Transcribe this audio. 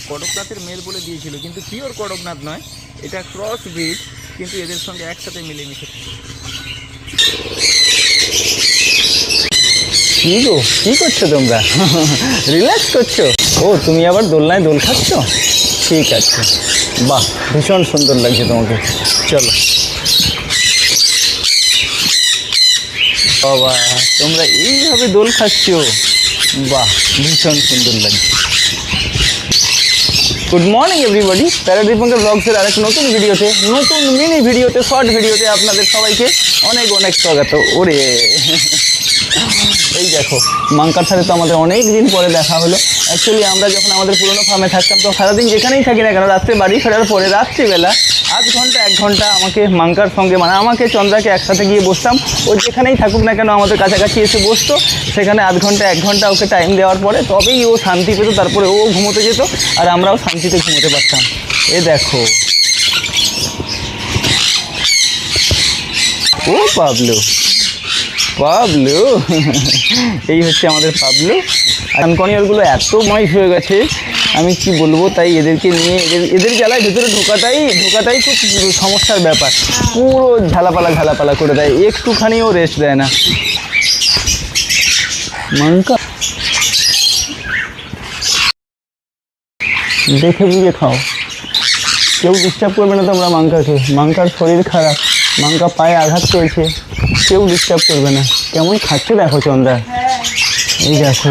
কড়কনাথের mail বলে দিয়েছিল, কিন্তু পিওর কড়কনাথ নয়, এটা ক্রস ব্রিড, কিন্তু এদের সঙ্গে একসাথে মিলেমিশে। কি গো, কি করছো তোমরা? রিল্যাক্স করছো? ও, তুমি আবার দোলনায় দোল খাচ্ছ? ঠিক আছে, বাহ, ভীষণ সুন্দর লাগছে তোমাকে। চলো বাবা, তোমরা এইভাবে দোল খাচ্ছ, বাহ, ভীষণ সুন্দর লাগছে। গুড মর্নিং এভরিবডি, প্যারাদীপঙ্কর ব্লগসের আরেক নতুন ভিডিওতে, নতুন মিনি ভিডিওতে, শর্ট ভিডিওতে আপনাদের সবাইকে অনেক অনেক স্বাগত। ওরে এই দেখো, মাঙ্কার সাথে তো আমাদের অনেক দিন পরে দেখা হলো। অ্যাকচুয়ালি আমরা যখন আমাদের পুরোনো ফার্মে থাকতাম, তো সারাদিন যেখানেই থাকি না কেন, রাত্রে বাড়ি ফেরার পরে রাত্রিবেলা আধ ঘন্টা 1 ঘন্টা আমাকে মাঙ্কার সঙ্গে, মানে আমাকে চন্দ্রাকে একসাথে গিয়ে বসতাম। ও যেখানেই থাকুক না কেন আমাদের কাছাকাছি এসে বসতো, সেখানে আধ ঘন্টা 1 ঘন্টা ওকে টাইম দেওয়ার পরে তবেই ও শান্তি পেত, তারপরে ও ঘুমোতে যেত আর আমরাও শান্তিতে ঘুমোতে পারতাম। এ দেখো, ও পাবলু, পাবলু এই হচ্ছে আমাদের পাবলু। আনকনিয়ারগুলো এত ময় হয়ে গেছে আমি কি বলবো, তাই এদেরকে নিয়ে এদের জ্বালায় ভেতরে ঢোকাটাই খুব সমস্যার ব্যাপার। পুরো ঝালাপালা করে দেয়, একটুখানিও রেস্ট দেয় না। মাঙ্কা দেখে বুঝে খাও, কেউ ডিস্টার্ব করবে না তোমরা মাঙ্কাকে। মাঙ্কার শরীর খারাপ, মাঙ্কা পায়ে আঘাত পেয়েছে, কেউ ডিস্টার্ব করবে না। কেমন খাচ্ছে দেখো চন্দ্রা, এই দেখো